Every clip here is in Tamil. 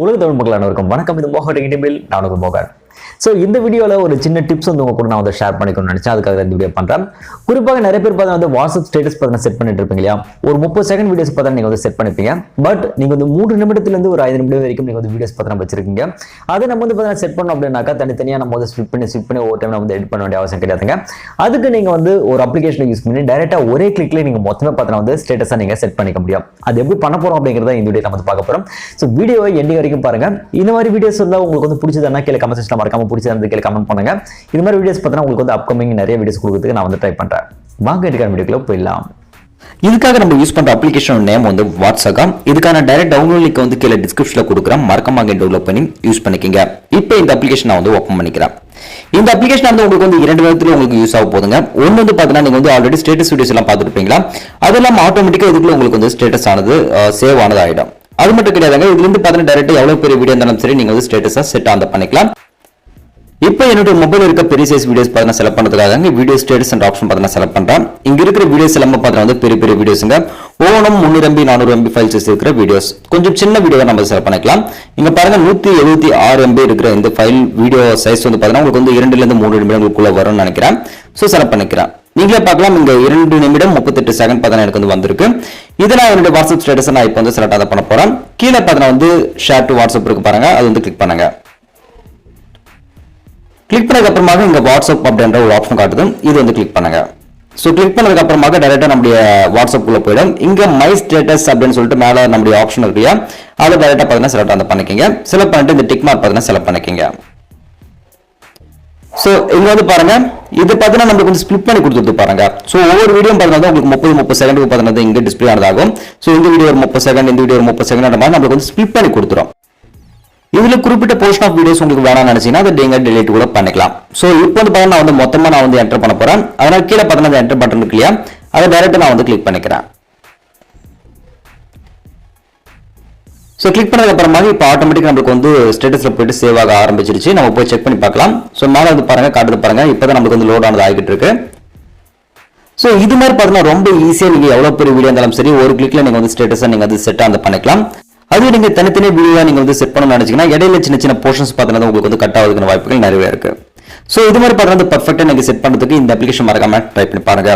உலக தமிழ் மக்கள் அனைவருக்கும் வணக்கம். இது mohatechintamil. நான் உங்கள் மோகன். ஸோ இந்த வீடியோவில் ஒரு சின்ன டிப்ஸ் வந்து உங்க கூட நான் வந்து ஷேர் பண்ணிக்கணும்னு நினைச்சேன். அதுக்காக இந்த வீடியோ பண்றேன். குறிப்பாக நிறைய பேர் பார்த்தா வந்து வாட்ஸ்அப் ஸ்டேட்டஸ் பார்த்தா செட் பண்ணிட்டு இருப்பீங்க இல்லையா? ஒரு 30 செகண்ட் வீடியோஸ் பார்த்தா நீங்க வந்து செட் பண்ணிப்பீங்க. பட் நீங்க வந்து 3 நிமிடத்திலிருந்து ஒரு 5 நிமிடம் வரைக்கும் நீங்க வந்து வீடியோஸ் பார்த்தா வச்சிருக்கீங்க. அதை நம்ம வந்து பார்த்தா செட் பண்ணோம் அப்படின்னாக்கா தனித்தனியாக நம்ம வந்து ஸ்பிட் பண்ணி ஒவ்வொரு டைம் நம்ம வந்து எடிட் பண்ண வேண்டிய அவசியம் கிடையாதுங்க. அதுக்கு நீங்க வந்து ஒரு அப்ளிகேஷன் யூஸ் பண்ணி டைரக்டா ஒரே கிளிக்ல நீங்க மொத்தமே பார்த்தா வந்து ஸ்டேட்டஸா நீங்க செட் பண்ணிக்க முடியும். அது எப்படி பண்ண போறோம் அப்படிங்கறத இந்த வீடியோ நம்ம வந்து பார்க்க போறோம். ஸோ வீடியோவை எண்டிங் வரைக்கும் பாருங்க. இந்த மாதிரி வீடியோஸ் வந்து உங்களுக்கு வந்து பிடிச்சதுன்னா கீழே கமெண்ட் செக்ஷன்ல மறக்காம பிடிச்சது கீழே கமெண்ட் பண்ணுங்க. இது மாதிரி வீடியோஸ் பார்த்தா உங்களுக்கு வந்து அப்கமிங் நிறைய வீடியோஸ் கொடுக்கிறதுக்கு நான் வந்து ட்ரை பண்றேன். வாங்க எடுக்கிற வீடியோக்குள்ள போயிடலாம். இதுக்காக நம்ம யூஸ் பண்ற அப்ளிகேஷன் நேம் வந்து வாட்ஸ்அப். இதுக்கான டைரக்ட் டவுன்லோட் லிங்க் வந்து கீழே டிஸ்கிரிப்ஷன்ல கொடுக்குறேன். மறக்காம டவுன்லோட் பண்ணி யூஸ் பண்ணிக்கங்க. இப்போ இந்த அப்ளிகேஷன் நான் வந்து ஓபன் பண்ணிக்கிறேன். இந்த அப்ளிகேஷன் வந்து உங்களுக்கு வந்து 2 விதத்துல உங்களுக்கு யூஸ் ஆக போகுதுங்க. ஒன்னு வந்து பாத்தீங்கன்னா நீங்க வந்து ஆல்ரெடி ஸ்டேட்டஸ் வீடியோஸ் எல்லாம் பார்த்துருப்பீங்களா? அதெல்லாம் ஆட்டோமேட்டிக்கா இதுக்குள்ள உங்களுக்கு வந்து ஸ்டேட்டஸ் ஆனது சேவ் ஆனது ஆயிடும். அது மட்டும் கிடையாதுங்க. இதுல இருந்து பாத்தீங்கன்னா டைரக்டா எவ்வளவு பெரிய வீடியோ இருந்தாலும் சரி நீங்க வந்து ஸ்டேட்டஸா செட் ஆன் பண்ணிக்கலாம். இப்போ என்னோட மொபைல் இருக்க பெரிய சைஸ் வீடியோஸ் பார்த்தா செலக்ட் பண்றதுக்காக வீடியோ ஸ்டேட்டஸ் அண்ட் ஆப்ஷன் பார்த்தா செலக்ட் பண்றேன். இங்க இருக்கிற வீடியோஸ் எல்லாம் பார்த்தா வந்து பெரிய பெரிய வீடியோஸ்ங்க. ஒவ்வொன்றும் 300 MB 400 MB ஃபைல் சைஸ் இருக்கிற வீடியோஸ். கொஞ்சம் சின்ன வீடியோவை நம்ம செலக்ட் பண்ணிக்கலாம். இங்க பாருங்க 176 MB இருக்கிற இந்த ஃபைல் வீடியோ சைஸ் வந்து பார்த்தா உங்களுக்கு வந்து 2 ல இருந்து 3 நிமிடங்களுக்குள்ள வரும்னு நினைக்கிறேன். ஸோ செலக்ட் பண்ணிக்கிறேன். நீங்களே பார்க்கலாம் இங்க 2 நிமிடம் 38 செகண்ட் பார்த்தா எனக்கு வந்து வந்திருக்கு. இதெல்லாம் என்னோட வாட்ஸ்அப் ஸ்டேட்டஸ் நான் இப்போ வந்து செலக்ட் பண்ண போறேன். கீழே பார்த்தா வந்து ஷேர் டு வாட்ஸ்அப் இருக்கு பாருங்க. அது வந்து கிளிக் பண்ணுங்க. கிளிக் பண்ணதுக்கு அப்புறமாக இங்க வாட்ஸ்அப் அப்படின்ற ஒரு ஆப்ஷன் காட்டுது. இது வந்து கிளிக் பண்ணுங்க. சோ கிளிக் பண்ணதுக்கு அப்புறமாக டைரக்டா நம்மளுடைய வாட்ஸ்அப் குள்ள போய்டும். இங்க மை ஸ்டேட்டஸ் அப்படின்னு சொல்லிட்டு மேல நம்மளுடைய ஆப்ஷன் இருக்குயா, அதை டைரக்டா பார்த்தா செலக்ட் அந்த பண்ணிக்கங்க. செலக்ட் பண்ணிட்டு இந்த டிக் மார்க் பார்த்தா செலக்ட் பண்ணிக்கங்க. சோ இங்க வந்து பாருங்க இது பார்த்தா நமக்கு வந்து ஸ்ப்ளிட் பண்ணி கொடுத்துட்டு பாருங்க. சோ ஒவ்வொரு வீடியோ பார்த்தா உங்களுக்கு 30 செகண்டுக்கு பார்த்தா இங்க டிஸ்ப்ளே ஆனதாகும். சோ இந்த வீடியோ ஒரு 30 செகண்ட், இந்த வீடியோ ஒரு 30 செகண்ட் அந்த மாதிரி நமக்கு வந்து ஸ்ப்ளிட் பண்ணி கொடுத்துரும். இதுல குறிப்பிட்ட போர்ஷன் ஆஃப் வீடியோஸ் உங்களுக்கு வேணாம்னு நினைச்சீங்கன்னா அதை நீங்க டெலீட் கூட பண்ணிக்கலாம். சோ இப்போ வந்து பாத்தீங்கன்னா நான் வந்து மொத்தமா நான் வந்து என்டர் பண்ண போறேன். அதனால கீழே பார்த்தீங்கன்னா அந்த என்டர் பட்டன் இருக்கு இல்லையா, அதை டைரக்டா நான் வந்து கிளிக் பண்ணிக்கிறேன். சோ கிளிக் பண்ணதுக்கு அப்புறமா இப்போ ஆட்டோமேட்டிக்கா நமக்கு வந்து ஸ்டேட்டஸ்ல போயிட்டு சேவ் ஆக ஆரம்பிச்சிருச்சு. நம்ம போய் செக் பண்ணி பார்க்கலாம். சோ மேல வந்து பாருங்க காட்டுது பாருங்க. இப்பதான் நமக்கு வந்து லோட் ஆனது ஆகிட்டு இருக்கு. சோ இது மாதிரி பாத்தீங்கன்னா ரொம்ப ஈஸியா நீங்க எவ்வளவு பெரிய வீடியோ இருந்தாலும் சரி ஒரு கிளிக்ல நீங்க வந்து ஸ்டேட்டஸா நீங்க வந்து செட் ஆன் பண்ணிக்கலாம். அது நீங்க தனித்தனி வீடியோ நீங்க வந்து செட் பண்ணணும்னு நினைச்சீங்கன்னா இடையில சின்ன சின்ன போர்ஷன்ஸ் பார்த்தீங்கன்னா உங்களுக்கு வந்து கட் ஆகுதுக்கான வாய்ப்புகள் நிறைய இருக்கு. சோ இது மாதிரி பார்த்தா பர்ஃபெக்ட்டா நீங்க செட் பண்றதுக்கு இந்த அப்ளிகேஷன் மறக்காம ட்ரை பண்ணி பாருங்க.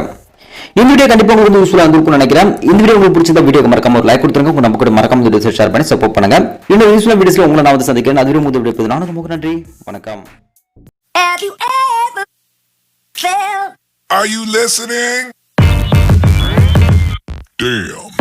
இந்த வீடியோ கண்டிப்பா உங்களுக்கு யூஸ்ஃபுல்லா இருந்திருக்கும்னு நினைக்கிறேன். இந்த வீடியோ உங்களுக்கு பிடிச்ச வீடியோக்கு மறக்காம ஒரு லைக் கொடுத்துருங்க. உங்க நம்ம கூட மறக்காம இந்த வீடியோ ஷேர் பண்ணி சப்போர்ட் பண்ணுங்க. இன்னும் யூஸ்ஃபுல்லான வீடியோஸ்ல உங்களை நான் வந்து சந்திக்கிறேன். அது வீடியோ முடிவு நான் ரொம்ப நன்றி. வணக்கம். Are you listening? Damn.